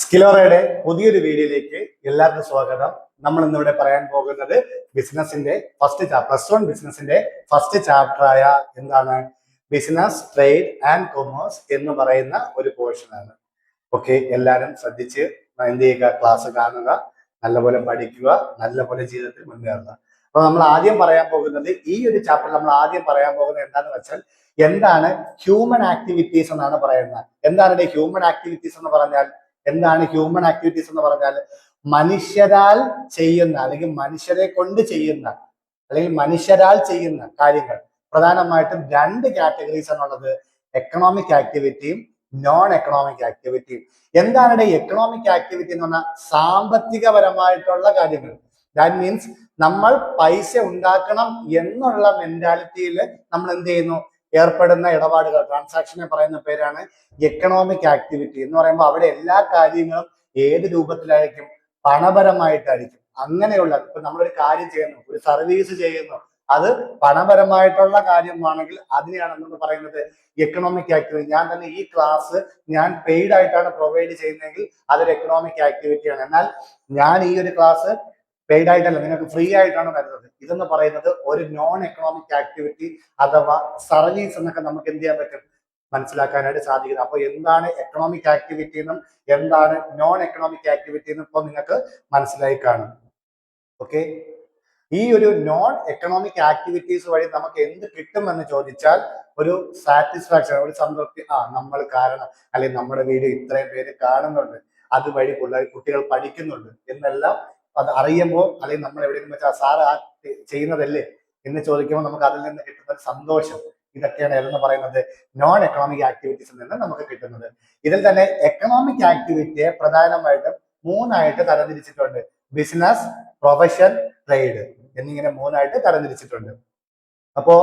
സ്കിലോറയുടെ പുതിയൊരു വീഡിയോയിലേക്ക് എല്ലാവർക്കും സ്വാഗതം. നമ്മൾ ഇന്നിവിടെ പറയാൻ പോകുന്നത് ബിസിനസിന്റെ പ്ലസ് 1 ബിസിനസിന്റെ ഫസ്റ്റ് ചാപ്റ്ററായ എന്താണ് ബിസിനസ് ട്രേഡ് ആൻഡ് കൊമേഴ്സ് എന്ന് പറയുന്ന ഒരു പോർഷനാണ്. ഓക്കെ, എല്ലാവരും ശ്രദ്ധിച്ച് എന്ത് ചെയ്യുക, ക്ലാസ് കാണുക, നല്ലപോലെ പഠിക്കുക, നല്ലപോലെ ജീവിതത്തിൽ മുന്നേറുക. അപ്പൊ നമ്മൾ ആദ്യം പറയാൻ പോകുന്നത് ഈ ഒരു ചാപ്റ്ററിൽ നമ്മൾ ആദ്യം പറയാൻ പോകുന്നത് എന്താണെന്ന് വെച്ചാൽ എന്താണ് ഹ്യൂമൻ ആക്ടിവിറ്റീസ് എന്നാണ് പറയുന്നത്. എന്താണ് ഹ്യൂമൻ ആക്ടിവിറ്റീസ് എന്ന് പറഞ്ഞാൽ? എന്താണ് ഹ്യൂമൻ ആക്ടിവിറ്റീസ് എന്ന് പറഞ്ഞാൽ? മനുഷ്യരാൽ ചെയ്യുന്ന അല്ലെങ്കിൽ മനുഷ്യരെ കൊണ്ട് ചെയ്യുന്ന അല്ലെങ്കിൽ മനുഷ്യരാൽ ചെയ്യുന്ന കാര്യങ്ങൾ. പ്രധാനമായിട്ടും രണ്ട് കാറ്റഗറീസ് ആണുള്ളത്, എക്കണോമിക് ആക്ടിവിറ്റിയും നോൺ എക്കണോമിക് ആക്ടിവിറ്റിയും. എന്താണ് എക്കണോമിക് ആക്ടിവിറ്റി എന്ന് പറഞ്ഞാൽ? സാമ്പത്തികപരമായിട്ടുള്ള കാര്യങ്ങൾ. ദാറ്റ് മീൻസ് നമ്മൾ പൈസ ഉണ്ടാക്കണം എന്നുള്ള മെന്റാലിറ്റിയിൽ നമ്മൾ എന്ത് ചെയ്യുന്നു, ഏർപ്പെടുന്ന ഇടപാടുകൾ, ട്രാൻസാക്ഷനെ പറയുന്ന പേരാണ് എക്കണോമിക് ആക്ടിവിറ്റി എന്ന് പറയുമ്പോൾ അവിടെ എല്ലാ കാര്യങ്ങളും ഏത് രൂപത്തിലായിരിക്കും? പണപരമായിട്ടായിരിക്കും. അങ്ങനെയുള്ള ഇപ്പൊ നമ്മളൊരു കാര്യം ചെയ്യുന്നു, ഒരു സർവീസ് ചെയ്യുന്നു, അത് പണപരമായിട്ടുള്ള കാര്യമാണെങ്കിൽ അതിനെയാണ് നമ്മൾ പറയുന്നത് എക്കണോമിക് ആക്ടിവിറ്റി. ഞാൻ തന്നെ ഈ ക്ലാസ് ഞാൻ പെയ്ഡ് ആയിട്ടാണ് പ്രൊവൈഡ് ചെയ്യുന്നതെങ്കിൽ അതൊരു എക്കണോമിക് ആക്ടിവിറ്റിയാണ്. എന്നാൽ ഞാൻ ഈ ഒരു ക്ലാസ് പെയ്ഡ് ആയിട്ടല്ല, നിങ്ങൾക്ക് ഫ്രീ ആയിട്ടാണ് വരുന്നത്. ഇതെന്ന് പറയുന്നത് ഒരു നോൺ എക്കണോമിക് ആക്ടിവിറ്റി അഥവാ സർവീസ് എന്നൊക്കെ നമുക്ക് എന്ത് ചെയ്യാൻ പറ്റും, മനസ്സിലാക്കാനായിട്ട് സാധിക്കുന്നത്. അപ്പൊ എന്താണ് എക്കണോമിക് ആക്ടിവിറ്റി എന്നും എന്താണ് നോൺ എക്കണോമിക് ആക്ടിവിറ്റി എന്നും ഇപ്പൊ നിങ്ങൾക്ക് മനസ്സിലായി കാണും. ഓക്കെ, ഈ ഒരു നോൺ എക്കണോമിക് ആക്ടിവിറ്റീസ് വഴി നമുക്ക് എന്ത് കിട്ടുമെന്ന് ചോദിച്ചാൽ ഒരു സാറ്റിസ്ഫാക്ഷൻ, ഒരു സംതൃപ്തി. നമ്മൾ കാരണം അല്ലെങ്കിൽ നമ്മുടെ വീഡിയോ ഇത്രയും പേര് കാണുന്നുണ്ട്, അതുവഴി കുട്ടികൾ പഠിക്കുന്നുണ്ട് എന്നെല്ലാം അത് അറിയുമ്പോൾ, അല്ലെങ്കിൽ നമ്മൾ എവിടെയെങ്കിലും വെച്ചാൽ സാറ് ചെയ്യുന്നതല്ലേ എന്ന് ചോദിക്കുമ്പോൾ നമുക്ക് അതിൽ നിന്ന് കിട്ടുന്ന സന്തോഷം, ഇതൊക്കെയാണ് എന്ന് പറയുന്നത് നോൺ എക്കണോമിക് ആക്ടിവിറ്റീസിൽ നിന്ന് നമുക്ക് കിട്ടുന്നത്. ഇതിൽ തന്നെ എക്കണോമിക് ആക്ടിവിറ്റിയെ പ്രധാനമായിട്ടും മൂന്നായിട്ട് തരംതിരിച്ചിട്ടുണ്ട്. ബിസിനസ്, പ്രൊഫഷൻ, ട്രേഡ് എന്നിങ്ങനെ മൂന്നായിട്ട് തരംതിരിച്ചിട്ടുണ്ട്. അപ്പോ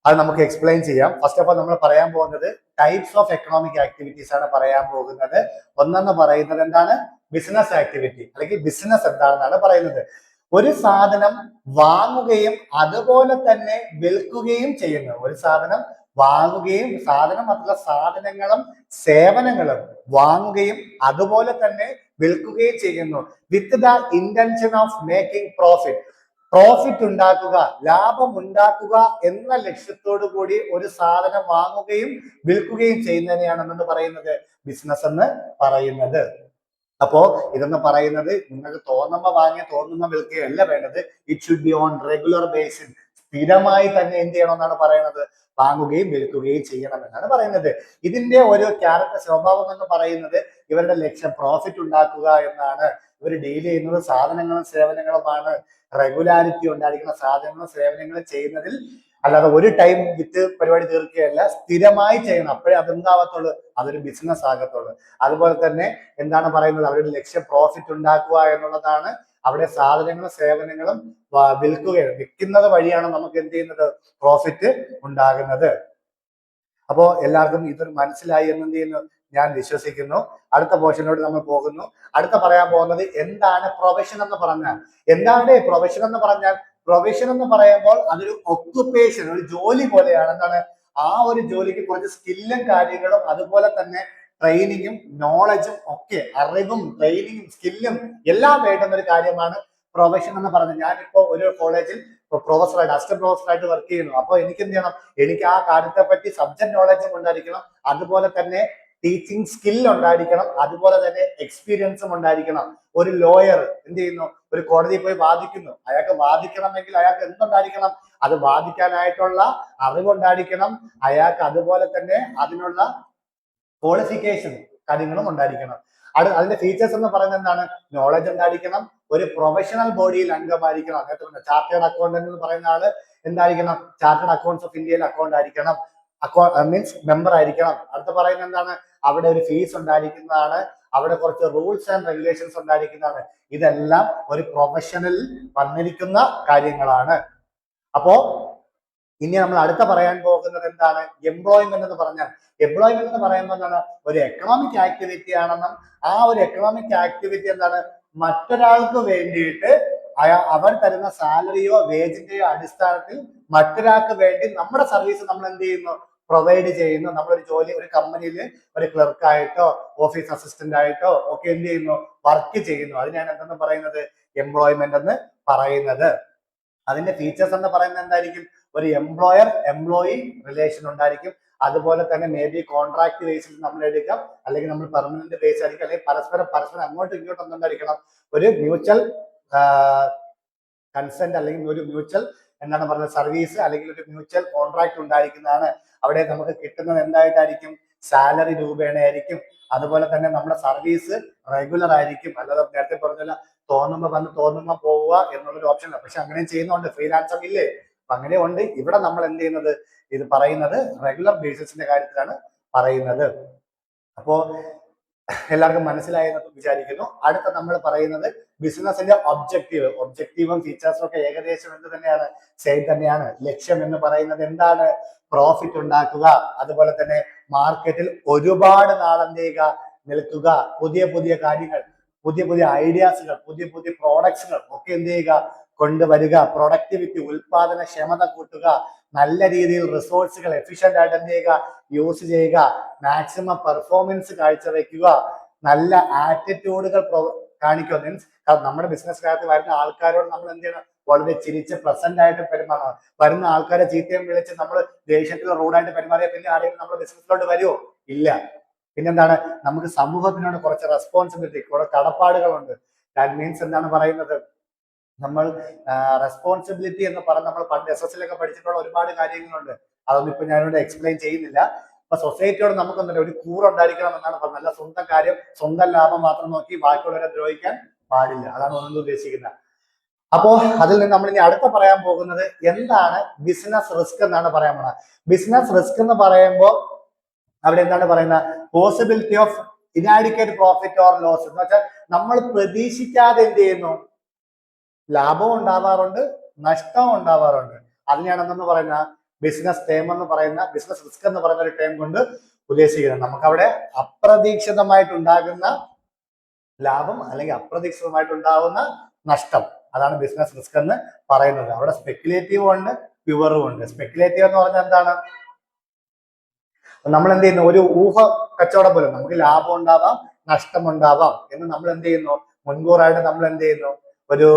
അത് നമുക്ക് എക്സ്പ്ലെയിൻ ചെയ്യാം. ഫസ്റ്റ് ഓഫ് ഓൾ നമ്മൾ പറയാൻ പോകുന്നത് ടൈപ്സ് ഓഫ് എക്കണോമിക് ആക്ടിവിറ്റീസ് ആണ് പറയാൻ പോകുന്നത്. ഒന്നെന്ന് പറയുന്നത് എന്താണ്? ബിസിനസ് ആക്ടിവിറ്റി അല്ലെങ്കിൽ ബിസിനസ് എന്താണെന്നാണ് പറയുന്നത്. ഒരു സാധനം വാങ്ങുകയും അതുപോലെ തന്നെ വിൽക്കുകയും ചെയ്യുന്നു. ഒരു സാധനം വാങ്ങുകയും, സാധനം മാത്രമല്ല സാധനങ്ങളും സേവനങ്ങളും വാങ്ങുകയും അതുപോലെ തന്നെ വിൽക്കുകയും ചെയ്യുന്നു. With the intention of making profit. Profit ഉണ്ടാക്കുക, ലാഭം ഉണ്ടാക്കുക എന്ന ലക്ഷ്യത്തോടു കൂടി ഒരു സാധനം വാങ്ങുകയും വിൽക്കുകയും ചെയ്യുന്നതിനെയാണ് പറയുന്നത് ബിസിനസ് എന്ന് പറയുന്നത്. അപ്പോ ഇതെന്ന് പറയുന്നത് നിങ്ങൾക്ക് തോന്നുമ്പോ വാങ്ങി തോന്നുമ്പോ വിൽക്കുകയല്ല വേണ്ടത്. It should be on regular basis. സ്ഥിരമായി തന്നെ എന്ത് ചെയ്യണം എന്നാണ് പറയുന്നത്? വാങ്ങുകയും വിൽക്കുകയും ചെയ്യണം എന്നാണ് പറയുന്നത്. ഇതിന്റെ ഒരു ക്യാരക്ടർ സ്വഭാവം എന്ന് പറയുന്നത് ഇവരുടെ ലക്ഷ്യം പ്രോഫിറ്റ് ഉണ്ടാക്കുക എന്നാണ്. ഇവർ ഡീൽ ചെയ്യുന്നത് സാധനങ്ങളും സേവനങ്ങളുമാണ്. റെഗുലാരിറ്റി ഉണ്ടായിരിക്കുന്ന സാധനങ്ങളും സേവനങ്ങളും ചെയ്യുന്നതിൽ, അല്ലാതെ ഒരു ടൈം വിറ്റ് പരിപാടി തീർക്കുകയല്ല, സ്ഥിരമായി ചെയ്യണം. അപ്പോഴേ അതെന്താവത്തുള്ളൂ, അതൊരു ബിസിനസ് ആകത്തുള്ളൂ. അതുപോലെ തന്നെ എന്താണ് പറയുന്നത്? അവരുടെ ലക്ഷ്യം പ്രോഫിറ്റ് ഉണ്ടാക്കുക എന്നുള്ളതാണ്. അവിടെ സാധനങ്ങളും സേവനങ്ങളും വിൽക്കുന്നത് വഴിയാണ് നമുക്ക് എന്ത് ചെയ്യുന്നത്? പ്രോഫിറ്റ് ഉണ്ടാകുന്നത്. അപ്പോ എല്ലാവർക്കും ഇതൊരു മനസ്സിലായി എന്ന് ചെയ്യുന്നു ഞാൻ വിശ്വസിക്കുന്നു. അടുത്ത പോർഷനിലോട്ട് നമ്മൾ പോകുന്നു. അടുത്ത പറയാൻ പോകുന്നത് എന്താണ് പ്രൊഫഷൻ എന്ന് പറഞ്ഞാൽ. എന്താണ് പ്രൊഫഷൻ എന്ന് പറഞ്ഞാൽ? പ്രൊഫഷൻ എന്ന് പറയുമ്പോൾ അതൊരു ഒക്കുപേഷൻ, ഒരു ജോലി പോലെയാണ്. എന്താണ്? ആ ഒരു ജോലിക്ക് കുറച്ച് സ്കില്ലും കാര്യങ്ങളും അതുപോലെ തന്നെ ട്രെയിനിങ്ങും നോളജും ഒക്കെ, അറിവും ട്രെയിനിങ്ങും സ്കില്ലും എല്ലാം വേണ്ടുന്ന ഒരു കാര്യമാണ് പ്രൊഫഷൻ എന്ന് പറഞ്ഞത്. ഞാനിപ്പോ ഒരു കോളേജിൽ പ്രൊഫസറായിട്ട്, അസിസ്റ്റന്റ് പ്രൊഫസറായിട്ട് വർക്ക് ചെയ്യുന്നു. അപ്പോൾ എനിക്ക് എന്ത് ചെയ്യണം? എനിക്ക് ആ കാര്യത്തെ പറ്റി സബ്ജക്ട് നോളജും ഉണ്ടായിരിക്കണം, അതുപോലെ തന്നെ ടീച്ചിങ് സ്കിൽ ഉണ്ടായിരിക്കണം, അതുപോലെ തന്നെ എക്സ്പീരിയൻസും ഉണ്ടായിരിക്കണം. ഒരു ലോയർ എന്ത് ചെയ്യുന്നു? ഒരു കോടതിയിൽ പോയി വാദിക്കുന്നു. അയാൾക്ക് വാദിക്കണമെങ്കിൽ അയാൾക്ക് എന്തുണ്ടായിരിക്കണം? അത് വാദിക്കാനായിട്ടുള്ള അറിവുണ്ടായിരിക്കണം. അയാൾക്ക് അതുപോലെ തന്നെ അതിനുള്ള ക്വാളിഫിക്കേഷൻ കാര്യങ്ങളും ഉണ്ടായിരിക്കണം. അതിന്റെ ഫീച്ചേഴ്സ് എന്ന് പറയുന്നത് എന്താണ്? നോളജ് ഉണ്ടായിരിക്കണം, ഒരു പ്രൊഫഷണൽ ബോഡിയിൽ അംഗമായിരിക്കണം. അങ്ങനത്തെ ചാർട്ടേഡ് അക്കൗണ്ടന്റ് എന്ന് പറയുന്ന ആള് എന്തായിരിക്കണം? ചാർട്ടേഡ് അക്കൗണ്ട്സ് ഓഫ് ഇന്ത്യയിൽ അക്കൗണ്ട് ആയിരിക്കണം, മീൻസ് മെമ്പർ ആയിരിക്കണം. അടുത്ത പറയുന്നത് എന്താണ്? അവിടെ ഒരു ഫീസ് ഉണ്ടായിരിക്കുന്നതാണ്, അവിടെ കുറച്ച് റൂൾസ് ആൻഡ് റെഗുലേഷൻസ് ഉണ്ടായിരിക്കുന്നതാണ്. ഇതെല്ലാം ഒരു പ്രൊഫഷണൽ വന്നിരിക്കുന്ന കാര്യങ്ങളാണ്. അപ്പോ ഇനി നമ്മൾ അടുത്ത പറയാൻ പോകുന്നത് എന്താണ്? എംപ്ലോയ്മെന്റ് എന്ന് പറഞ്ഞാൽ. എംപ്ലോയ്മെന്റ് എന്ന് പറയുമ്പോൾ എന്താണ്? ഒരു എക്കണോമിക് ആക്ടിവിറ്റി ആണെന്നും ആ ഒരു എക്കണോമിക് ആക്ടിവിറ്റി എന്താണ്? മറ്റൊരാൾക്ക് വേണ്ടിയിട്ട് അവർ തരുന്ന സാലറിയോ വേജിന്റെയോ അടിസ്ഥാനത്തിൽ മറ്റൊരാൾക്ക് വേണ്ടി നമ്മുടെ സർവീസ് നമ്മൾ എന്ത് ചെയ്യുന്നു? പ്രൊവൈഡ് ചെയ്യുന്നു. നമ്മളൊരു ജോലി ഒരു കമ്പനിയിൽ ഒരു ക്ലർക്കായിട്ടോ ഓഫീസ് അസിസ്റ്റന്റ് ആയിട്ടോ ഒക്കെ എന്ത് ചെയ്യുന്നു, വർക്ക് ചെയ്യുന്നു. അതിനാണ് എന്തെന്ന് പറയുന്നത്, എംപ്ലോയ്മെന്റ് എന്ന് പറയുന്നത്. അതിന്റെ ഫീച്ചേഴ്സ് എന്ന് പറയുന്നത് എന്തായിരിക്കും, ഒരു എംപ്ലോയർ എംപ്ലോയി റിലേഷൻ ഉണ്ടായിരിക്കും. അതുപോലെ തന്നെ മേ ബി കോൺട്രാക്ട് ബേസിൽ നമ്മൾ എടുക്കാം, അല്ലെങ്കിൽ നമ്മൾ പെർമനന്റ് ബേസ് ആയിരിക്കും, അല്ലെങ്കിൽ പരസ്പരം അങ്ങോട്ടും ഇങ്ങോട്ടും എന്തായിരിക്കണം, ഒരു മ്യൂച്വൽ കൺസെന്റ് അല്ലെങ്കിൽ ഒരു മ്യൂച്വൽ എന്താണ് പറയുന്നത് സർവീസ് അല്ലെങ്കിൽ ഒരു മ്യൂച്വൽ കോൺട്രാക്ട് ഉണ്ടായിരിക്കുന്നതാണ്. അവിടെ നമുക്ക് കിട്ടുന്നത് എന്തായിട്ടായിരിക്കും, സാലറി രൂപേണയായിരിക്കും. അതുപോലെ തന്നെ നമ്മുടെ സർവീസ് റെഗുലർ ആയിരിക്കും. അല്ലാതെ നേരത്തെ പറഞ്ഞല്ല തോന്നുമ്പോ വന്ന് തോന്നുമ്പോ പോവുക എന്നുള്ളൊരു ഓപ്ഷൻ ഇല്ല. പക്ഷെ അങ്ങനെ ചെയ്യുന്നുണ്ട്, ഫ്രീലാൻസർ ഇല്ലേ, അപ്പൊ അങ്ങനെ ഉണ്ട്. ഇവിടെ നമ്മൾ എന്ത് ചെയ്യുന്നത്, ഇത് പറയുന്നത് റെഗുലർ ബേസിസിന്റെ കാര്യത്തിലാണ് പറയുന്നത്. അപ്പോ എല്ലാവർക്കും മനസ്സിലായെന്ന് വിചാരിക്കുന്നു. അടുത്ത നമ്മൾ പറയുന്നത് ബിസിനസിന്റെ ഒബ്ജക്റ്റീവും ഫീച്ചേഴ്സും ഒക്കെ ഏകദേശം എന്ത് തന്നെയാണ്, സെയിം തന്നെയാണ്. ലക്ഷ്യം എന്ന് പറയുന്നത് എന്താണ്, പ്രോഫിറ്റ് ഉണ്ടാക്കുക, അതുപോലെ തന്നെ മാർക്കറ്റിൽ ഒരുപാട് നാളെന്ത് ചെയ്യുക, നിൽക്കുക, പുതിയ പുതിയ കാര്യങ്ങൾ, പുതിയ പുതിയ ഐഡിയാസുകൾ, പുതിയ പുതിയ പ്രോഡക്ട്സുകൾ ഒക്കെ എന്ത് ചെയ്യുക, കൊണ്ടുവരിക, പ്രൊഡക്ടിവിറ്റി ഉൽപാദനക്ഷമത കൂട്ടുക, നല്ല രീതിയിൽ റിസോഴ്സുകൾ എഫിഷ്യന്റ് ആയിട്ട് എന്ത് ചെയ്യുക, യൂസ് ചെയ്യുക, മാക്സിമം പെർഫോമൻസ് കാഴ്ചവെക്കുക, നല്ല ആറ്റിറ്റ്യൂഡുകൾ കാണിക്കുക. മീൻസ് നമ്മുടെ ബിസിനസ് കാര്യത്തിൽ വരുന്ന ആൾക്കാരോട് നമ്മൾ എന്ത് ചെയ്യണം, വളരെ ചിരിച്ച് പ്രസന്റ് ആയിട്ട് പെരുമാറണം. വരുന്ന ആൾക്കാരെ ചീത്തയും വിളിച്ച് നമ്മൾ ദേഷ്യത്തിൽ റൂഡായിട്ട് പെരുമാറിയ പിന്നെ ആരെങ്കിലും നമ്മുടെ ബിസിനസ്സിലോട്ട് വരുമോ, ഇല്ല. പിന്നെന്താണ്, നമുക്ക് സമൂഹത്തിനോട് കുറച്ച് റെസ്പോൺസിബിലിറ്റി, കുറെ കടപ്പാടുകളുണ്ട്. ദാറ്റ് മീൻസ് എന്താണ് പറയുന്നത്, നമ്മൾ റെസ്പോൺസിബിലിറ്റി എന്ന് പറഞ്ഞ് നമ്മൾ പണ്ട് SSLൊക്കെ പഠിച്ചിട്ടുള്ള ഒരുപാട് കാര്യങ്ങളുണ്ട്. അതൊന്നും ഇപ്പൊ ഞാനിവിടെ എക്സ്പ്ലെയിൻ ചെയ്യുന്നില്ല. അപ്പൊ സൊസൈറ്റിയോട് നമുക്കൊന്നും ഒരു കൂറുണ്ടായിരിക്കണം എന്നാണ് പറഞ്ഞത്. അല്ല സ്വന്തം കാര്യം, സ്വന്തം ലാഭം മാത്രം നോക്കി ബാക്കിയുള്ളവരെ ദ്രോഹിക്കാൻ പാടില്ല. അതാണ് ഒന്നും ഉദ്ദേശിക്കുന്നത്. അപ്പോ അതിൽ നിന്ന് നമ്മൾ ഇനി അടുത്ത പറയാൻ പോകുന്നത് എന്താണ് ബിസിനസ് റിസ്ക് എന്നാണ് പറയാൻ പോകുന്നത്. ബിസിനസ് റിസ്ക് എന്ന് പറയുമ്പോൾ അവിടെ എന്താണ് പറയുന്നത്, possibility of inadequate profit or loss എന്ന് വെച്ചാൽ നമ്മൾ പ്രതീക്ഷിക്കാതെ എന്ത് ചെയ്യുന്നു, ലാഭവും ഉണ്ടാവാറുണ്ട്, നഷ്ടവും ഉണ്ടാവാറുണ്ട്. അതിനെയാണ് എന്തെന്ന് പറയുന്ന ബിസിനസ് ടേം എന്ന് പറയുന്ന, ബിസിനസ് റിസ്ക് എന്ന് പറയുന്ന ഒരു ടേം കൊണ്ട് ഉദ്ദേശിക്കുന്നത്. നമുക്കവിടെ അപ്രതീക്ഷിതമായിട്ടുണ്ടാകുന്ന ലാഭം അല്ലെങ്കിൽ അപ്രതീക്ഷിതമായിട്ടുണ്ടാകുന്ന നഷ്ടം, അതാണ് ബിസിനസ് റിസ്ക് എന്ന് പറയുന്നത്. അവിടെ സ്പെക്കുലേറ്റീവും ഉണ്ട്, പ്യുവറും ഉണ്ട്. സ്പെക്കുലേറ്റീവ് എന്ന് പറഞ്ഞാൽ എന്താണ്, നമ്മൾ എന്ത് ചെയ്യുന്നു, ഒരു ഊഹ കച്ചവടം പോലെ നമുക്ക് ലാഭം ഉണ്ടാവാം, നഷ്ടം ഉണ്ടാവാം എന്ന് നമ്മൾ എന്ത് ചെയ്യുന്നു, മുൻകൂറായിട്ട് നമ്മൾ എന്ത് ചെയ്യുന്നു, ഒരു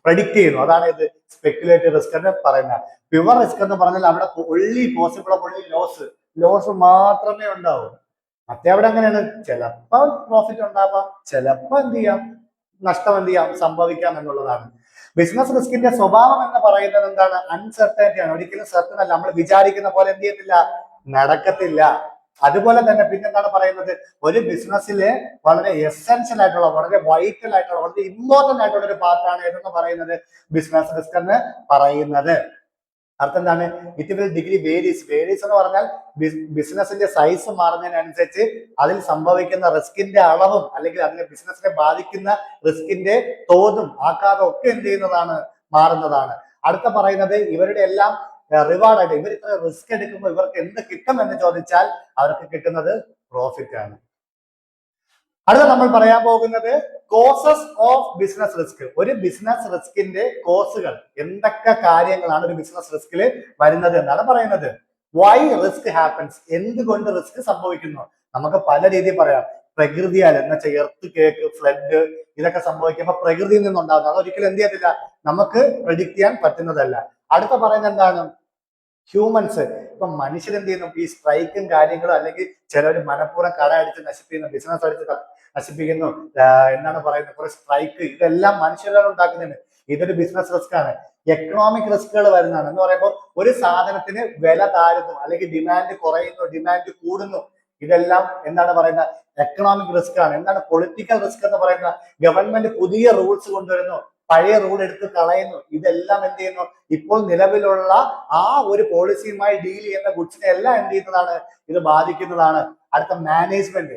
പ്രഡിക്റ്റ് ചെയ്യുന്നു. അതാണ് ഇത് സ്പെക്കുലേറ്റീവ് റിസ്ക് എന്ന് പറയുന്നത്. പ്യുവർ റിസ്ക് എന്ന് പറഞ്ഞാൽ അവിടെ only possible of only loss മാത്രമേ ഉണ്ടാവൂ. മറ്റേ അവിടെ അങ്ങനെയാണ്, ചിലപ്പോൾ പ്രോഫിറ്റ് ഉണ്ടാവാം, ചിലപ്പോൾ എന്ത് ചെയ്യാം, നഷ്ടം എന്ത് ചെയ്യാം, സംഭവിക്കാം എന്നുള്ളതാണ്. ബിസിനസ് റിസ്കിന്റെ സ്വഭാവം എന്ന് പറയുന്നത് എന്താണ്, അൺസർട്ടനിറ്റി ആണ്. ഒരിക്കലും സർട്ടൻ അല്ല. നമ്മൾ വിചാരിക്കുന്ന പോലെ എന്ത് ചെയ്യത്തില്ല, നടക്കത്തില്ല. അതുപോലെ തന്നെ പിന്നെന്താണ് പറയുന്നത്, ഒരു ബിസിനസ്സിലെ വളരെ എസെൻഷ്യൽ ആയിട്ടുള്ള, വളരെ വൈറ്റൽ ആയിട്ടുള്ള, വളരെ ഇമ്പോർട്ടന്റ് ആയിട്ടുള്ള ഒരു പാർട്ടാണ് ഏതെന്ന് പറയുന്നത് ബിസിനസ് റിസ്ക് എന്ന് പറയുന്നത്. അർത്ഥം എന്താണ്, ഇറ്റ് വിൽ ഡിഗ്രി വേരീസ് എന്ന് പറഞ്ഞാൽ ബിസിനസിന്റെ സൈസ് മാറുന്നതിനനുസരിച്ച് അതിൽ സംഭവിക്കുന്ന റിസ്കിന്റെ അളവും അല്ലെങ്കിൽ അതിനെ ബിസിനസിനെ ബാധിക്കുന്ന റിസ്കിന്റെ തോതും ആഘാതം ഒക്കെ എന്ത് ചെയ്യുന്നതാണ്, മാറുന്നതാണ്. അടുത്ത പറയുന്നത് ഇവരുടെ എല്ലാം റിവാർഡായിട്ട്, ഇവർ ഇത്ര റിസ്ക് എടുക്കുമ്പോൾ ഇവർക്ക് എന്ത് കിട്ടും എന്ന് ചോദിച്ചാൽ അവർക്ക് കിട്ടുന്നത് പ്രോഫിറ്റ് ആണ്. അടുത്ത നമ്മൾ പറയാൻ പോകുന്നത് കോസസ് ഓഫ് ബിസിനസ് റിസ്ക്. ഒരു ബിസിനസ് റിസ്കിന്റെ കോസുകൾ, എന്തൊക്കെ കാര്യങ്ങളാണ് ഒരു ബിസിനസ് റിസ്കിൽ വരുന്നത് എന്നാണ് പറയുന്നത്. വൈ റിസ്ക് ഹാപ്പൻസ്, എന്തുകൊണ്ട് റിസ്ക് സംഭവിക്കുന്നു. നമുക്ക് പല രീതിയിൽ പറയാം. പ്രകൃതിയാൽ എന്ന് വെച്ചാൽ എർത്ത് കേക്ക്, ഫ്ലഡ്, ഇതൊക്കെ സംഭവിക്കുമ്പോൾ പ്രകൃതിയിൽ നിന്നുണ്ടാകുന്നത്. അതൊരിക്കലും എന്ത് ചെയ്യത്തില്ല, നമുക്ക് പ്രെഡിക്റ്റ് ചെയ്യാൻ പറ്റുന്നതല്ല. അടുത്ത പറയുന്നത് എന്താണ്, ഹ്യൂമൻസ്. ഇപ്പൊ മനുഷ്യർ എന്ത് ചെയ്യുന്നു, ഈ സ്ട്രൈക്കും കാര്യങ്ങളും അല്ലെങ്കിൽ ചിലർ മനഃപൂർവ്വം കട അടിച്ച് നശിപ്പിക്കുന്നു, ബിസിനസ് അടിച്ച് നശിപ്പിക്കുന്നു, എന്താണ് പറയുന്നത്, കുറെ സ്ട്രൈക്ക്, ഇതെല്ലാം മനുഷ്യരാണ് ഉണ്ടാക്കുന്നതിന്. ഇതൊരു ബിസിനസ് റിസ്ക് ആണ്. എക്കണോമിക് റിസ്കുകൾ വരുന്നതാണ്. എന്ന് പറയുമ്പോൾ ഒരു സാധനത്തിന് വില താഴുന്നു, അല്ലെങ്കിൽ ഡിമാൻഡ് കുറയുന്നു, ഡിമാൻഡ് കൂടുന്നു, ഇതെല്ലാം എന്താണ് പറയുന്നത്, എക്കണോമിക് റിസ്ക് ആണ്. എന്താണ് പൊളിറ്റിക്കൽ റിസ്ക് എന്ന് പറയുന്ന, ഗവൺമെന്റ് പുതിയ റൂൾസ് കൊണ്ടുവരുന്നു, പഴയ റൂൾ എടുത്ത് കളയുന്നു. ഇതെല്ലാം എന്ത് ചെയ്യുന്നു, ഇപ്പോൾ നിലവിലുള്ള ആ ഒരു പോളിസിയുമായി ഡീൽ ചെയ്യുന്ന ഗുഡ്സിനെ എല്ലാം എന്ത് ചെയ്യുന്നതാണ്, ഇത് ബാധിക്കുന്നതാണ്. അടുത്ത മാനേജ്മെന്റ്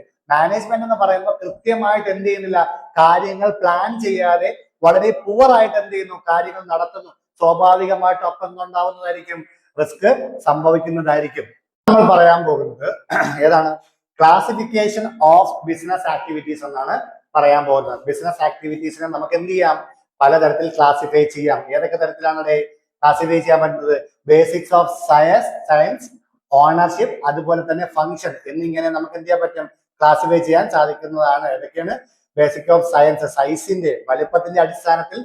എന്ന് പറയുമ്പോൾ കൃത്യമായിട്ട് എന്ത് ചെയ്യുന്നില്ല, കാര്യങ്ങൾ പ്ലാൻ ചെയ്യാതെ വളരെ പുവർ ആയിട്ട് എന്ത് ചെയ്യുന്നു, കാര്യങ്ങൾ നടത്തുന്നു. സ്വാഭാവികമായിട്ടും ഒപ്പം ഉണ്ടാവുന്നതായിരിക്കും, റിസ്ക് സംഭവിക്കുന്നതായിരിക്കും. നമ്മൾ പറയാൻ പോകുന്നത് ഏതാണ്, ക്ലാസിഫിക്കേഷൻ ഓഫ് ബിസിനസ് ആക്ടിവിറ്റീസ് എന്നാണ് പറയാൻ പോകുന്നത്. ബിസിനസ് ആക്ടിവിറ്റീസിനെ നമുക്ക് എന്ത് ചെയ്യാം, പലതരത്തിൽ ക്ലാസിഫൈ ചെയ്യാം. ഏതൊക്കെ തരത്തിലാണ് ക്ലാസിഫൈ ചെയ്യാൻ പറ്റുന്നത്, ബേസിക്സ് ഓഫ് സയൻസ്, ഓണർഷിപ്പ്, അതുപോലെ തന്നെ ഫംഗ്ഷൻ എന്നിങ്ങനെ നമുക്ക് എന്ത് ചെയ്യാൻ പറ്റും, ക്ലാസിഫൈ ചെയ്യാൻ സാധിക്കുന്നതാണ്. ഏതൊക്കെയാണ്? ബേസിക് ഓഫ് സയൻസ്, സൈസിന്റെ വലിപ്പത്തിന്റെ അടിസ്ഥാനത്തിൽ,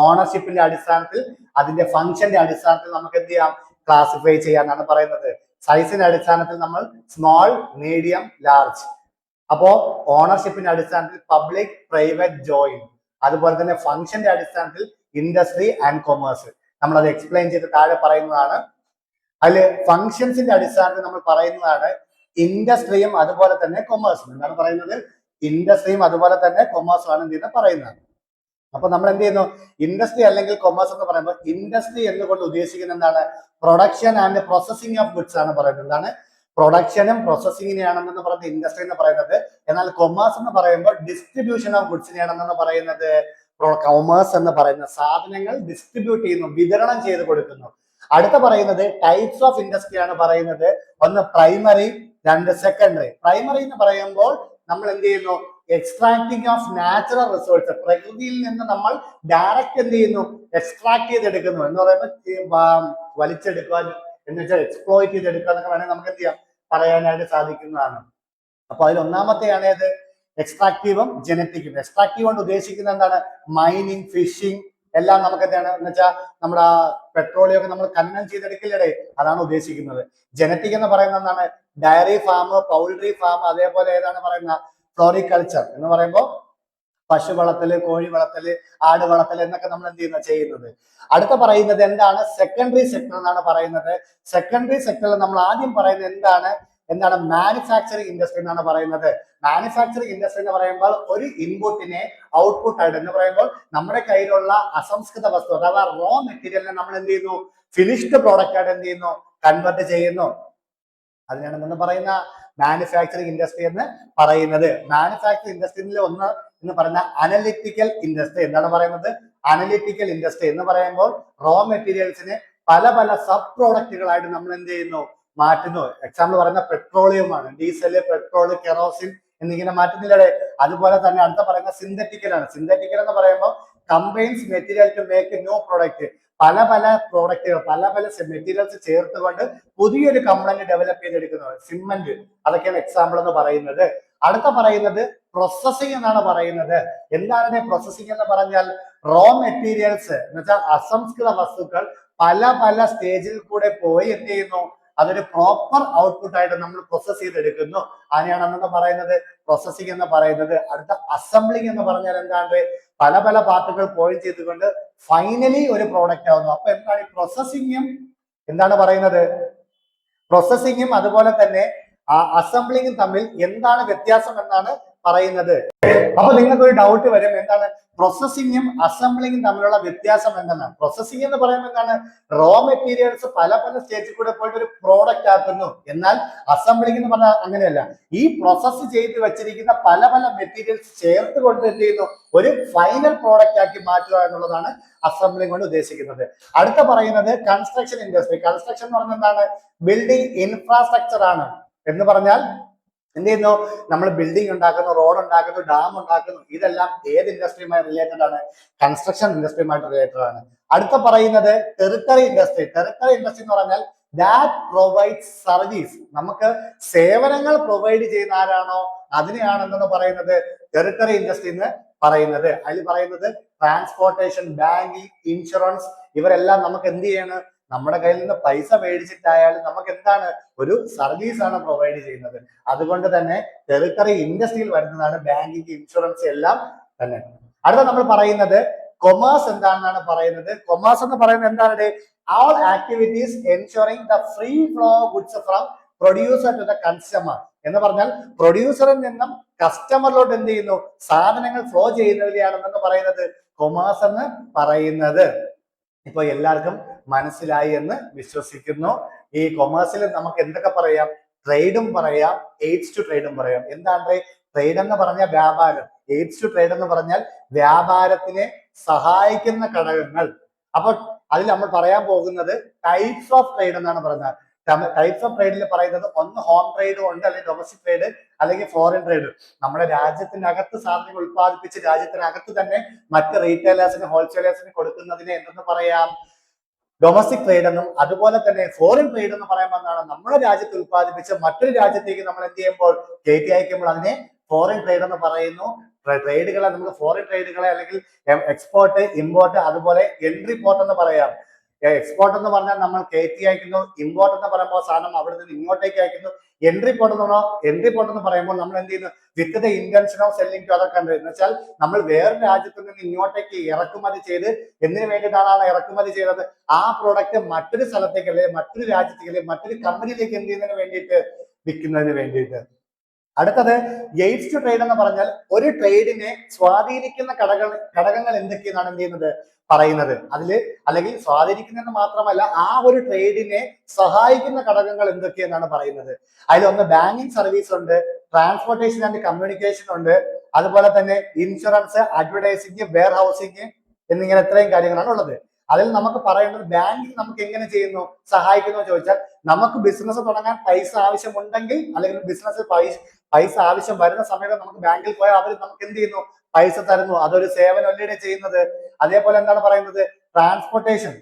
ഓണർഷിപ്പിന്റെ അടിസ്ഥാനത്തിൽ, അതിന്റെ ഫംഗ്ഷന്റെ അടിസ്ഥാനത്തിൽ നമുക്ക് എന്ത് ചെയ്യാം, ക്ലാസിഫൈ ചെയ്യാന്നാണ് പറയുന്നത്. സൈസിന്റെ അടിസ്ഥാനത്തിൽ നമ്മൾ സ്മോൾ, മീഡിയം, ലാർജ്. അപ്പോ ഓണർഷിപ്പിന്റെ അടിസ്ഥാനത്തിൽ പബ്ലിക്, പ്രൈവറ്റ്, ജോയിന്റ്. അതുപോലെ തന്നെ ഫംഗ്ഷന്റെ അടിസ്ഥാനത്തിൽ ഇൻഡസ്ട്രി ആൻഡ് കൊമേഴ്സ്. നമ്മൾ അത് എക്സ്പ്ലെയിൻ ചെയ്ത് താഴെ പറയുന്നതാണ്. അതില് ഫംഗ്ഷൻസിന്റെ അടിസ്ഥാനത്തിൽ നമ്മൾ പറയുന്നതാണ് ഇൻഡസ്ട്രിയും അതുപോലെ തന്നെ കൊമേഴ്സും. എന്താണ് പറയുന്നത്? ഇൻഡസ്ട്രിയും അതുപോലെ തന്നെ കൊമേഴ്സും ആണ് എന്ത് ചെയ്യുന്നത് പറയുന്നത്. അപ്പൊ നമ്മൾ എന്ത് ചെയ്യുന്നു, ഇൻഡസ്ട്രി അല്ലെങ്കിൽ കൊമേഴ്സ് എന്ന് പറയുമ്പോൾ ഇൻഡസ്ട്രി എന്നുകൊണ്ട് ഉദ്ദേശിക്കുന്നത് എന്താണ്? Production and processing of goods ആണ് പറയുന്നത്. എന്താണ്? പ്രൊഡക്ഷനും പ്രോസസിങ്ങിനെയാണെന്ന് പറയുന്നത് ഇൻഡസ്ട്രി എന്ന് പറയുന്നത്. എന്നാൽ കൊമേഴ്സ് എന്ന് പറയുമ്പോൾ ഡിസ്ട്രിബ്യൂഷൻ ഓഫ് ഗുഡ്സിനെയാണെന്നാണ് പറയുന്നത്. കൊമേഴ്സ് എന്ന് പറയുന്ന സാധനങ്ങൾ ഡിസ്ട്രിബ്യൂട്ട് ചെയ്യുന്നു, വിതരണം ചെയ്ത് കൊടുക്കുന്നു. അടുത്ത പറയുന്നത് ടൈപ്സ് ഓഫ് ഇൻഡസ്ട്രി ആണ് പറയുന്നത്. ഒന്ന് പ്രൈമറി, രണ്ട് സെക്കൻഡറി. പ്രൈമറി എന്ന് പറയുമ്പോൾ നമ്മൾ എന്ത് ചെയ്യുന്നു, എക്സ്ട്രാക്ടിങ് ഓഫ് നാച്ചുറൽ റിസോഴ്സ്, പ്രകൃതിയിൽ നിന്ന് നമ്മൾ ഡയറക്റ്റ് എന്ത് ചെയ്യുന്നു, എക്സ്ട്രാക്ട് ചെയ്തെടുക്കുന്നു എന്ന് പറയുമ്പോൾ വലിച്ചെടുക്കാൻ എന്ന് വെച്ചാൽ എക്സ്പ്ലോയിറ്റ് ചെയ്തെടുക്കുക എന്നൊക്കെ വേണമെങ്കിൽ നമുക്ക് എന്ത് ചെയ്യാം, പറയാനായിട്ട് സാധിക്കുന്നതാണ്. അപ്പൊ അതിൽ ഒന്നാമത്തെയാണ് ഏത്? എക്സ്ട്രാക്റ്റീവും ജനറ്റിക്കും. എക്സ്ട്രാക്റ്റീവ് കൊണ്ട് ഉദ്ദേശിക്കുന്നത് എന്താണ്? മൈനിങ്, ഫിഷിംഗ് എല്ലാം നമുക്ക് എന്താണ് എന്ന് വെച്ചാൽ നമ്മുടെ പെട്രോളിയം ഒക്കെ നമ്മൾ ഖനനം ചെയ്തെടുക്കില്ലേ, അതാണ് ഉദ്ദേശിക്കുന്നത്. ജനറ്റിക് എന്ന് പറയുന്നത് എന്താണ്? ഡയറി ഫാം, പൗൾട്രി ഫാം, അതേപോലെ ഏതാണ് പറയുന്ന ഫ്ലോറികൾച്ചർ എന്ന് പറയുമ്പോൾ പശു വളർത്തല്, കോഴി വളർത്തല്, ആട് വളർത്തല് എന്നൊക്കെ നമ്മൾ എന്ത് ചെയ്യുന്നത്. അടുത്ത പറയുന്നത് എന്താണ്? സെക്കൻഡറി സെക്ടർ എന്നാണ് പറയുന്നത്. സെക്കൻഡറി സെക്ടറിൽ നമ്മൾ ആദ്യം പറയുന്നത് എന്താണ് മാനുഫാക്ചറിങ് ഇൻഡസ്ട്രി എന്നാണ് പറയുന്നത്. മാനുഫാക്ചറിങ് ഇൻഡസ്ട്രി എന്ന് പറയുമ്പോൾ ഒരു ഇൻപുട്ടിനെ ഔട്ട്പുട്ട് ആയിട്ട് എന്ന് പറയുമ്പോൾ നമ്മുടെ കയ്യിലുള്ള അസംസ്കൃത വസ്തു അഥവാ റോ മെറ്റീരിയലിനെ നമ്മൾ എന്ത് ചെയ്യുന്നു, ഫിനിഷ്ഡ് പ്രോഡക്റ്റ് ആയിട്ട് എന്ത് ചെയ്യുന്നു, കൺവേർട്ട് ചെയ്യുന്നു. അതിനാണ് നമ്മൾ പറയുന്ന മാനുഫാക്ചറിങ് ഇൻഡസ്ട്രി എന്ന് പറയുന്നത്. മാനുഫാക്ചറിങ് ഇൻഡസ്ട്രിയിൽ ഒന്ന് എന്ന് പറയുന്ന അനലിറ്റിക്കൽ ഇൻഡസ്ട്രി. എന്താണ് പറയുന്നത്? അനലിറ്റിക്കൽ ഇൻഡസ്ട്രി എന്ന് പറയുമ്പോൾ റോ മെറ്റീരിയൽസിനെ പല പല സബ് പ്രോഡക്റ്റുകളായിട്ട് നമ്മൾ എന്ത് ചെയ്യുന്നു, മാറ്റുന്നു. എക്സാമ്പിൾ പറയുന്ന പെട്രോളിയം ആണ്. ഡീസല്, പെട്രോൾ, കെറോസിൻ എന്നിങ്ങനെ മാറ്റുന്നില്ലേ. അതുപോലെ തന്നെ അടുത്ത പറയുന്ന സിന്തറ്റിക്കൽ ആണ്. സിന്തറ്റിക്കൽ എന്ന് പറയുമ്പോൾ combines material to make new product. പല പല പ്രോഡക്റ്റുകൾ, പല പല മെറ്റീരിയൽസ് ചേർത്തുകൊണ്ട് പുതിയൊരു കമ്പനി ഡെവലപ്പ് ചെയ്തെടുക്കുന്നത്. സിമെന്റ്, അതൊക്കെയാണ് എക്സാമ്പിൾ എന്ന് പറയുന്നത്. അടുത്ത പറയുന്നത് പ്രോസസ്സിംഗ് എന്നാണ് പറയുന്നത്. എന്താണ് പ്രോസസ്സിംഗ് എന്ന് പറഞ്ഞാൽ? റോ മെറ്റീരിയൽസ് എന്ന് വെച്ചാൽ അസംസ്കൃത വസ്തുക്കൾ പല പല സ്റ്റേജിൽ കൂടെ പോയി എന്ത് ചെയ്യുന്നു, അതൊരു പ്രോപ്പർ ഔട്ട്പുട്ട് ആയിട്ട് നമ്മൾ പ്രോസസ് ചെയ്തെടുക്കുന്നു. അതിനെയാണ് എന്ന് പറയുന്നത് പ്രോസസ്സിംഗ് എന്ന് പറയുന്നത്. അടുത്ത അസംബ്ലിംഗ് എന്ന് പറഞ്ഞാൽ എന്താണ്? പല പല പാർട്ടുകൾ പോയിന്റ് ചെയ്തുകൊണ്ട് ഫൈനലി ഒരു പ്രോഡക്റ്റ് ആവുന്നു. അപ്പൊ എന്താണ് ഈ പ്രോസസ്സിംഗും എന്താണ് പറയുന്നത്? പ്രോസസ്സിംഗും അതുപോലെ തന്നെ അസംബ്ലിങ്ങും തമ്മിൽ എന്താണ് വ്യത്യാസം എന്നാണ് പറയുന്നത്. അപ്പൊ നിങ്ങൾക്ക് ഒരു ഡൗട്ട് വരും, എന്താണ് പ്രോസസ്സിംഗും അസംബ്ലിങ്ങും തമ്മിലുള്ള വ്യത്യാസം എന്താണ്? പ്രോസസ്സിംഗ് എന്ന് പറയുമ്പോൾ എന്താണ്? റോ മെറ്റീരിയൽസ് പല പല സ്റ്റേജിൽ കൂടെ പോയിട്ട് ഒരു പ്രോഡക്റ്റ് ആക്കുന്നു. എന്നാൽ അസംബ്ലിംഗ് എന്ന് പറഞ്ഞാൽ അങ്ങനെയല്ല. ഈ പ്രോസസ് ചെയ്ത് വെച്ചിരിക്കുന്ന പല പല മെറ്റീരിയൽസ് ചേർത്ത് കൊണ്ട് എന്ത് ചെയ്യുന്നു, ഒരു ഫൈനൽ പ്രോഡക്റ്റ് ആക്കി മാറ്റുക എന്നുള്ളതാണ് അസംബ്ലിംഗ് കൊണ്ട് ഉദ്ദേശിക്കുന്നത്. അടുത്ത പറയുന്നത് കൺസ്ട്രക്ഷൻ ഇൻഡസ്ട്രി. കൺസ്ട്രക്ഷൻ എന്ന് പറഞ്ഞാൽ എന്താണ്? ബിൽഡിംഗ് ഇൻഫ്രാസ്ട്രക്ചർ ആണ്. എന്ന് പറഞ്ഞാൽ എന്ത് ചെയ്യുന്നു, നമ്മൾ ബിൽഡിംഗ് ഉണ്ടാക്കുന്നു, റോഡ് ഉണ്ടാക്കുന്നു, ഡാം ഉണ്ടാക്കുന്നു. ഇതെല്ലാം ഏത് ഇൻഡസ്ട്രിയുമായി റിലേറ്റഡ് ആണ്? കൺസ്ട്രക്ഷൻ ഇൻഡസ്ട്രിയുമായിട്ട് റിലേറ്റഡ് ആണ്. അടുത്ത പറയുന്നത് ടെറിട്ടറി ഇൻഡസ്ട്രി. ടെറിട്ടറി ഇൻഡസ്ട്രി എന്ന് പറഞ്ഞാൽ ദാറ്റ് പ്രൊവൈഡ് സർവീസ്. നമുക്ക് സേവനങ്ങൾ പ്രൊവൈഡ് ചെയ്യുന്ന ആരാണോ അതിനെയാണെന്ന് പറയുന്നത് ടെറിട്ടറി ഇൻഡസ്ട്രി എന്ന് പറയുന്നത്. അതിൽ പറയുന്നത് ട്രാൻസ്പോർട്ടേഷൻ, ബാങ്കിങ്, ഇൻഷുറൻസ് ഇവരെല്ലാം നമുക്ക് എന്ത് ചെയ്യണം, നമ്മുടെ കയ്യിൽ നിന്ന് പൈസ മേടിച്ചിട്ടായാലും നമുക്ക് എന്താണ്, ഒരു സർവീസ് ആണ് പ്രൊവൈഡ് ചെയ്യുന്നത്. അതുകൊണ്ട് തന്നെ ടെറിട്ടറി ഇൻഡസ്ട്രിയിൽ വരുന്നതാണ് ബാങ്കിങ്, ഇൻഷുറൻസ് എല്ലാം തന്നെ. അടുത്ത നമ്മൾ പറയുന്നത് കൊമേഴ്സ് എന്താണെന്നാണ് പറയുന്നത്. കൊമേഴ്സ് എന്ന് പറയുന്നത് എന്താണ്? all activities ensuring the free flow of goods from producer to the consumer. എന്ന് പറഞ്ഞാൽ പ്രൊഡ്യൂസറിൽ നിന്നും കസ്റ്റമറിലോട്ട് എന്ത് ചെയ്യുന്നു, സാധനങ്ങൾ ഫ്ലോ ചെയ്യുന്നതിനെയാണെന്ന് പറയുന്നത് കൊമേഴ്സ് എന്ന് പറയുന്നത്. ഇപ്പൊ എല്ലാവർക്കും മനസ്സിലായി എന്ന് വിശ്വസിക്കുന്നു. ഈ കൊമേഴ്സിൽ നമുക്ക് എന്തൊക്കെ പറയാം? ട്രേഡും പറയാം, എയ്ഡ്സ് ടു ട്രേഡും പറയാം. എന്താണ് ട്രേഡ് എന്ന് പറഞ്ഞാൽ? വ്യാപാരം. എയ്ഡ്സ് ടു ട്രേഡ് എന്ന് പറഞ്ഞാൽ വ്യാപാരത്തിനെ സഹായിക്കുന്ന ഘടകങ്ങൾ. അപ്പൊ അതിൽ നമ്മൾ പറയാൻ പോകുന്നത് ടൈപ്സ് ഓഫ് ട്രേഡ് എന്നാണ് പറയുന്നത്. ടൈപ്സ് ഓഫ് ട്രേഡിൽ പറയുന്നത് ഒന്ന് ഹോം ട്രേഡും ഉണ്ട്, അല്ലെങ്കിൽ ഡൊമസ്റ്റിക് ട്രേഡ്, അല്ലെങ്കിൽ ഫോറിൻ ട്രേഡ്. നമ്മുടെ രാജ്യത്തിനകത്ത് സാധനങ്ങൾ ഉത്പാദിപ്പിച്ച് രാജ്യത്തിനകത്ത് തന്നെ മറ്റ് റീറ്റെയിലേഴ്സിന്, ഹോൾസെയിലേഴ്സിന് കൊടുക്കുന്നതിനെ എന്തെന്ന് പറയാം? ഡൊമസ്റ്റിക് ട്രേഡ് എന്നും അതുപോലെ തന്നെ ഫോറിൻ ട്രേഡ് എന്ന് പറയുമ്പോൾ എന്താണ്, നമ്മുടെ രാജ്യത്ത് ഉത്പാദിപ്പിച്ച് മറ്റൊരു രാജ്യത്തേക്ക് നമ്മൾ എന്ത് ചെയ്യുമ്പോൾ കയറ്റി അയക്കുമ്പോൾ അതിനെ ഫോറിൻ ട്രേഡ് എന്ന് പറയുന്നു. ട്രേഡുകളെ നമുക്ക് ഫോറിൻ ട്രേഡുകളെ അല്ലെങ്കിൽ എക്സ്പോർട്ട്, ഇമ്പോർട്ട്, അതുപോലെ എൻട്രി പോർട്ട് എന്ന് പറയാം. എക്സ്പോർട്ട് എന്ന് പറഞ്ഞാൽ നമ്മൾ കയറ്റി അയക്കുന്നു, ഇമ്പോർട്ട് എന്ന് പറയുമ്പോൾ സാധനം അവിടെ നിന്ന് ഇങ്ങോട്ടേക്ക് അയക്കുന്നു. എൻട്രി പോർട്ട് എന്ന് പറയുമ്പോൾ നമ്മൾ എന്ത് ചെയ്യുന്നു, with the intention of selling to other country എന്ന് വെച്ചാൽ നമ്മൾ വേറെ രാജ്യത്ത് നിന്ന് ഇങ്ങോട്ടേക്ക് ഇറക്കുമതി ചെയ്ത് എന്തിനു വേണ്ടിയിട്ടാണ് ഇറക്കുമതി ചെയ്തത്, ആ പ്രോഡക്റ്റ് മറ്റൊരു സ്ഥലത്തേക്ക് അല്ലെങ്കിൽ മറ്റൊരു രാജ്യത്തേക്ക് അല്ലെങ്കിൽ മറ്റൊരു കമ്പനിയിലേക്ക് എന്ത് ചെയ്യുന്നതിന് വേണ്ടിയിട്ട്, വിൽക്കുന്നതിന് വേണ്ടിയിട്ട്. അടുത്തത് എയ്ഡ്സ് ടു ട്രേഡ് എന്ന് പറഞ്ഞാൽ ഒരു ട്രേഡിനെ സ്വാധീനിക്കുന്ന ഘടകങ്ങൾ എന്തൊക്കെയാണ് എന്ത് ചെയ്യുന്നത്, പറയുന്നത്. അതില് അല്ലെങ്കിൽ സ്വാധീനിക്കുന്നതെന്ന് മാത്രമല്ല ആ ഒരു ട്രേഡിനെ സഹായിക്കുന്ന ഘടകങ്ങൾ എന്തൊക്കെയെന്നാണ് പറയുന്നത്. അതിലൊന്ന് ബാങ്കിങ് സർവീസ് ഉണ്ട്, ട്രാൻസ്പോർട്ടേഷൻ ആൻഡ് കമ്മ്യൂണിക്കേഷൻ ഉണ്ട്, അതുപോലെ തന്നെ ഇൻഷുറൻസ്, അഡ്വർടൈസിങ്, വെയർ ഹൗസിങ് എന്നിങ്ങനെ ഇത്രയും കാര്യങ്ങളാണ് ഉള്ളത്. അതിൽ നമുക്ക് പറയേണ്ടത് ബാങ്കിങ് നമുക്ക് എങ്ങനെ ചെയ്യുന്നു, സഹായിക്കുന്നു ചോദിച്ചാൽ, നമുക്ക് ബിസിനസ് തുടങ്ങാൻ പൈസ ആവശ്യമുണ്ടെങ്കിൽ അല്ലെങ്കിൽ ബിസിനസ് പൈസ ആവശ്യം വരുന്ന സമയത്ത് നമുക്ക് ബാങ്കിൽ പോയാൽ അവർ നമുക്ക് എന്ത് ചെയ്യുന്നു, പൈസ തരുന്നു. അതൊരു സേവനമല്ലേ ചെയ്യുന്നത്. അതേപോലെ എന്താണ് പറയുന്നത്, ട്രാൻസ്പോർട്ടേഷൻ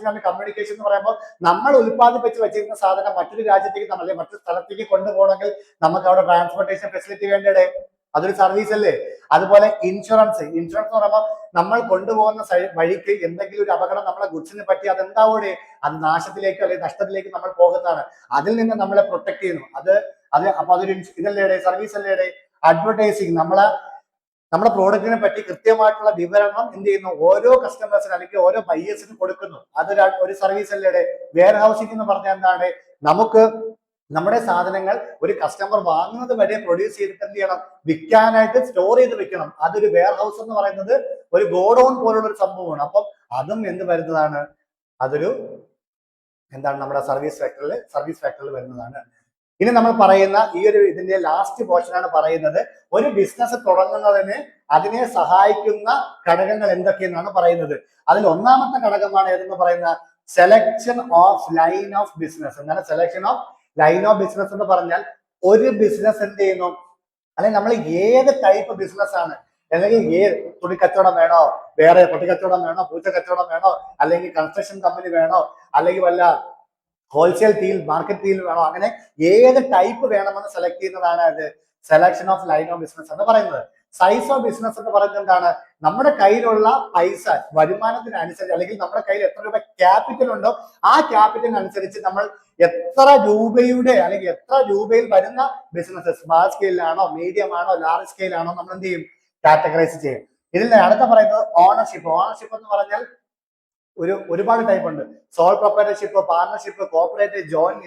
ആൻഡ് കമ്മ്യൂണിക്കേഷൻ എന്ന് പറയുമ്പോൾ നമ്മൾ ഉൽപ്പാദിപ്പിച്ച് വെച്ചിരുന്ന സാധനം മറ്റൊരു രാജ്യത്തേക്ക് അല്ലെങ്കിൽ മറ്റൊരു സ്ഥലത്തേക്ക് കൊണ്ടുപോകണമെങ്കിൽ നമുക്ക് അവിടെ ട്രാൻസ്പോർട്ടേഷൻ ഫെസിലിറ്റി വേണ്ടേ, അതൊരു സർവീസ് അല്ലേ. അതുപോലെ ഇൻഷുറൻസ് എന്ന് പറയുമ്പോൾ നമ്മൾ കൊണ്ടുപോകുന്ന വഴിക്ക് എന്തെങ്കിലും ഒരു അപകടം നമ്മളെ ഗുഡ്സിനെ പറ്റി അതെന്താവൂടെ, അത് നാശത്തിലേക്ക് അല്ലെങ്കിൽ നഷ്ടത്തിലേക്ക് നമ്മൾ പോകുന്നതാണ്. അതിൽ നിന്ന് നമ്മളെ പ്രൊട്ടക്ട് ചെയ്യുന്നു. അപ്പൊ അതൊരു ഇതല്ലേ, സർവീസ് അല്ലേ. അഡ്വർടൈസിങ് നമ്മുടെ പ്രോഡക്റ്റിനെ പറ്റി കൃത്യമായിട്ടുള്ള വിവരണം എന്ത് ചെയ്യുന്നു, ഓരോ കസ്റ്റമേഴ്സിന് അല്ലെങ്കിൽ ഓരോ ബയേഴ്സിനും കൊടുക്കുന്നു. അതൊരു സർവീസ് അല്ലേ. വെയർ ഹൗസിംഗ് എന്ന് പറഞ്ഞാൽ എന്താണ്, നമുക്ക് നമ്മുടെ സാധനങ്ങൾ ഒരു കസ്റ്റമർ വാങ്ങുന്നത് വരെ പ്രൊഡ്യൂസ് ചെയ്തിട്ട് എന്ത് ചെയ്യണം, വിൽക്കാനായിട്ട് സ്റ്റോർ ചെയ്ത് വെക്കണം. അതൊരു വെയർ ഹൗസ് എന്ന് പറയുന്നത് ഒരു ഗോഡൌൺ പോലുള്ള ഒരു സംഭവമാണ്. അപ്പം അതും എന്ത് വരുന്നതാണ്, അതൊരു എന്താണ്, നമ്മുടെ സർവീസ് ഫാക്ടറിൽ വരുന്നതാണ്. ഇനി നമ്മൾ പറയുന്ന ഈ ഒരു ഇതിന്റെ ലാസ്റ്റ് പോർഷനാണ് പറയുന്നത്, ഒരു ബിസിനസ് തുടങ്ങുന്നതിന് അതിനെ സഹായിക്കുന്ന ഘടകങ്ങൾ എന്തൊക്കെയെന്നാണ് പറയുന്നത്. അതിൽ ഒന്നാമത്തെ ഘടകമാണ് ഏതെന്ന് പറയുന്ന selection of line of business. എന്താണ് selection of line of business എന്ന് പറഞ്ഞാൽ, ഒരു ബിസിനസ് എന്ത് ചെയ്യുന്നു, അല്ലെങ്കിൽ നമ്മൾ ഏത് ടൈപ്പ് ബിസിനസ് ആണ്, അല്ലെങ്കിൽ തുണി കച്ചവടം വേണോ, വേറെ പൊട്ടി കച്ചവടം വേണോ, പൂച്ച കച്ചവടം വേണോ, അല്ലെങ്കിൽ കൺസ്ട്രക്ഷൻ കമ്പനി വേണോ, അല്ലെങ്കിൽ വല്ല ഹോൾസെയിൽ ഡീൽ, മാർക്കറ്റ് ഡീൽ വേണോ, അങ്ങനെ ഏത് ടൈപ്പ് വേണമെന്ന് സെലക്ട് ചെയ്യുന്നതാണ് അത് selection of line of business എന്ന് പറയുന്നത്. സൈസ് ഓഫ് ബിസിനസ് എന്ന് പറയുന്നത് എന്താണ്, നമ്മുടെ കയ്യിലുള്ള പൈസ വരുമാനത്തിനനുസരിച്ച് അല്ലെങ്കിൽ നമ്മുടെ കയ്യിൽ എത്ര രൂപ ക്യാപിറ്റൽ ഉണ്ടോ ആ ക്യാപിറ്റലിനനുസരിച്ച് നമ്മൾ എത്ര രൂപയുടെ അല്ലെങ്കിൽ എത്ര രൂപയിൽ വരുന്ന ബിസിനസ്, സ്മാൾ സ്കെയിലാണോ, മീഡിയം ആണോ, ലാർജ് സ്കെയിലാണോ, നമ്മൾ എന്ത് ചെയ്യും, കാറ്റഗറൈസ് ചെയ്യും. ഇതിൽ അടുത്ത പറയുന്നത് ഓണർഷിപ്പ് എന്ന് പറഞ്ഞാൽ ഒരുപാട് ടൈപ്പ് ഉണ്ട്. Soul proprietorship, partnership, cooperative, joint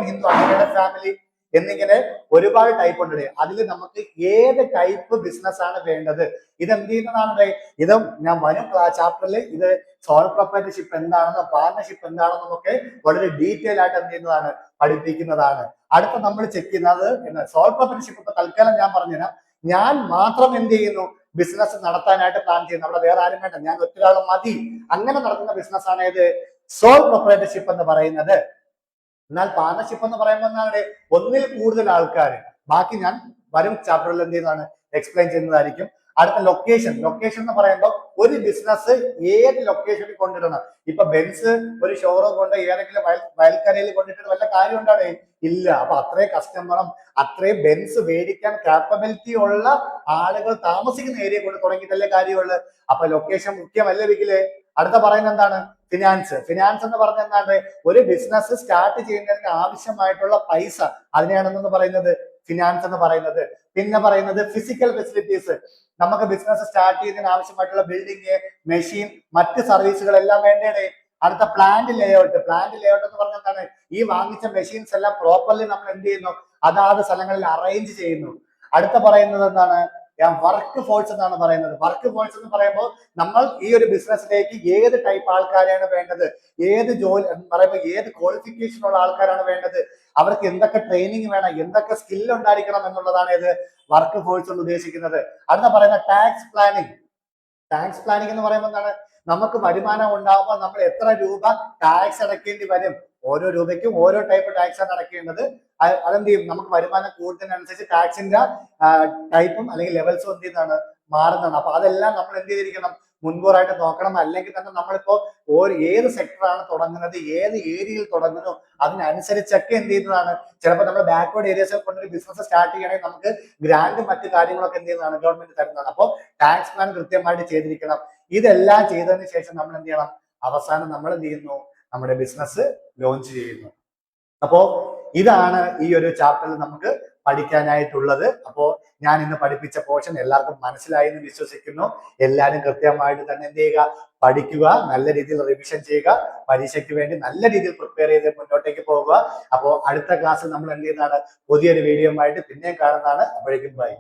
Hindu undivided family എന്നിങ്ങനെ ഒരുപാട് ടൈപ്പ് ഉണ്ട്. അതിൽ നമുക്ക് ഏത് ടൈപ്പ് ബിസിനസ് ആണ് വേണ്ടത്, ഇത് എന്ത് ചെയ്യുന്നതാണ്, ഇത് ഞാൻ വരും ചാപ്റ്ററിൽ ഇത് സോൾ പ്രൊപ്പറേറ്റർഷിപ്പ് എന്താണെന്ന്, പാർട്ണർഷിപ്പ് എന്താണെന്നും ഒക്കെ വളരെ ഡീറ്റെയിൽ ആയിട്ട് എന്ത് ചെയ്യുന്നതാണ്, പഠിപ്പിക്കുന്നതാണ്. അടുത്ത നമ്മൾ ചെക്ക് ചെയ്യുന്നത് സോൾ പ്രൊപ്പറേറ്റർഷിപ്പ്. ഇപ്പൊ തൽക്കാലം ഞാൻ പറഞ്ഞുതരാം. ഞാൻ മാത്രം എന്ത് ചെയ്യുന്നു, ബിസിനസ് നടത്താനായിട്ട് പ്ലാൻ ചെയ്യുന്നു. അവിടെ വേറെ ആരും വേണ്ട, ഞാൻ ഒറ്റൊരാൾ മതി, അങ്ങനെ നടത്തുന്ന ബിസിനസ് ആണ് ഇത് സോൾ പ്രൊപ്പറേറ്റർഷിപ്പ് എന്ന് പറയുന്നത്. എന്നാൽ പാർട്ണർഷിപ്പ് എന്ന് പറയുമ്പോൾ എന്താണ്, ഒന്നിൽ കൂടുതൽ ആൾക്കാർ. ബാക്കി ഞാൻ വരും ചാപ്റ്ററിൽ എന്ത് ചെയ്യുന്നതാണ്, എക്സ്പ്ലെയിൻ ചെയ്യുന്നതായിരിക്കും. അടുത്ത ലൊക്കേഷൻ എന്ന് പറയുമ്പോൾ ഒരു ബിസിനസ് ഏത് ലൊക്കേഷനിൽ കൊണ്ടിടണം. ഇപ്പൊ ബെൻസ് ഒരു ഷോറൂം കൊണ്ട് ഏതെങ്കിലും വയൽക്കരയിൽ കൊണ്ടിട്ട് വല്ല കാര്യം ഉണ്ടാവേ ഇല്ല. അപ്പൊ അത്രയും കസ്റ്റമറും അത്രയും ബെൻസ് മേടിക്കാൻ കാപ്പബിലിറ്റി ഉള്ള ആളുകൾ താമസിക്കുന്ന ഏരിയ കൊണ്ട് തുടങ്ങിയിട്ടല്ലേ കാര്യമുള്ളൂ. അപ്പൊ ലൊക്കേഷൻ മുഖ്യമല്ലേ വിക്കില്. അടുത്ത പറയുന്നത് എന്താണ്, ഫിനാൻസ് എന്ന് പറഞ്ഞാൽ എന്താണ്, ഒരു ബിസിനസ് സ്റ്റാർട്ട് ചെയ്യുന്നതിന് ആവശ്യമായിട്ടുള്ള പൈസ, അതിനെയാണെന്ന് പറയുന്നത് ഫിനാൻസ് എന്ന് പറയുന്നത്. പിന്നെ പറയുന്നത് ഫിസിക്കൽ ഫെസിലിറ്റീസ്, നമുക്ക് ബിസിനസ് സ്റ്റാർട്ട് ചെയ്യുന്നതിന് ആവശ്യമായിട്ടുള്ള ബിൽഡിംഗ്, മെഷീൻ, മറ്റ് സർവീസുകളെല്ലാം വേണ്ടേ. അടുത്ത പ്ലാന്റ് ലേഔട്ട് എന്ന് പറഞ്ഞാൽ എന്താണ്, ഈ വാങ്ങിച്ച മെഷീൻസ് എല്ലാം പ്രോപ്പർലി നമ്മൾ എന്ത് ചെയ്യുന്നു, അതാത് സ്ഥലങ്ങളിൽ അറേഞ്ച് ചെയ്യുന്നു. അടുത്ത പറയുന്നത് എന്താണ്, വർക്ക് ഫോഴ്സ് എന്നാണ് പറയുന്നത്. വർക്ക് ഫോഴ്സ് എന്ന് പറയുമ്പോൾ നമ്മൾ ഈ ഒരു ബിസിനസ്സിലേക്ക് ഏത് ടൈപ്പ് ആൾക്കാരെയാണ് വേണ്ടത്, ഏത് ജോലി പറയുമ്പോൾ ഏത് ക്വാളിഫിക്കേഷൻ ഉള്ള ആൾക്കാരാണ് വേണ്ടത്, അവർക്ക് എന്തൊക്കെ ട്രെയിനിങ് വേണം, എന്തൊക്കെ സ്കിൽ ഉണ്ടായിരിക്കണം എന്നുള്ളതാണ് ഇത് വർക്ക് ഫോഴ്സ് കൊണ്ട് ഉദ്ദേശിക്കുന്നത്. അടുത്ത പറയുന്ന ടാക്സ് പ്ലാനിങ് എന്ന് പറയുമ്പോൾ എന്താണ്, നമുക്ക് വരുമാനം ഉണ്ടാകുമ്പോൾ നമ്മൾ എത്ര രൂപ ടാക്സ് അടയ്ക്കേണ്ടി വരും, ഓരോ രൂപയ്ക്കും ഓരോ ടൈപ്പ് ടാക്സ് ആണ് അടയ്ക്കേണ്ടത്. അതെന്ത് ചെയ്യും, നമുക്ക് വരുമാനം കൂടുന്നതിനനുസരിച്ച് ടാക്സിന്റെ ടൈപ്പും അല്ലെങ്കിൽ ലെവൽസും എന്ത് ചെയ്യുന്നതാണ് മാറുന്നതാണ്. അപ്പൊ അതെല്ലാം നമ്മൾ എന്ത് ചെയ്തിരിക്കണം, മുൻകൂറായിട്ട് നോക്കണം. അല്ലെങ്കിൽ തന്നെ നമ്മളിപ്പോ ഏത് സെക്ടറാണ് തുടങ്ങുന്നത്, ഏത് ഏരിയയിൽ തുടങ്ങുന്നു, അതിനനുസരിച്ചൊക്കെ എന്ത് ചെയ്യുന്നതാണ്. ചിലപ്പോൾ നമ്മൾ ബാക്ക്വേർഡ് ഏരിയസിൽ കൊണ്ടൊരു ബിസിനസ് സ്റ്റാർട്ട് ചെയ്യണമെങ്കിൽ നമുക്ക് ഗ്രാൻഡ് മറ്റു കാര്യങ്ങളൊക്കെ എന്ത് ചെയ്യുന്നതാണ്, ഗവൺമെന്റ് തരുന്നതാണ്. അപ്പോൾ ടാക്സ് പ്ലാൻ കൃത്യമായിട്ട് ചെയ്തിരിക്കണം. ഇതെല്ലാം ചെയ്തതിന് ശേഷം നമ്മൾ എന്ത് ചെയ്യണം, അവസാനം നമ്മൾ എന്ത് ചെയ്യുന്നു, നമ്മുടെ ബിസിനസ് ലോഞ്ച് ചെയ്യുന്നു. അപ്പോ ഇതാണ് ഈ ഒരു ചാപ്റ്ററിൽ നമുക്ക് പഠിക്കാനായിട്ടുള്ളത്. അപ്പോ ഞാൻ ഇന്ന് പഠിപ്പിച്ച പോർഷൻ എല്ലാവർക്കും മനസ്സിലായി എന്ന് വിശ്വസിക്കുന്നു. എല്ലാവരും കൃത്യമായിട്ട് തന്നെ എന്ത് ചെയ്യുക, പഠിക്കുക, നല്ല രീതിയിൽ റിവിഷൻ ചെയ്യുക, പരീക്ഷയ്ക്ക് വേണ്ടി നല്ല രീതിയിൽ പ്രിപ്പയർ ചെയ്ത് മുന്നോട്ടേക്ക് പോവുക. അപ്പോൾ അടുത്ത ക്ലാസ്സിൽ നമ്മൾ എന്ത് ചെയ്യുന്നതാണ്, പുതിയൊരു വീഡിയോ ആയിട്ട് പിന്നെയും കാണുന്നതാണ്. അപ്പോഴേക്കും ബൈ.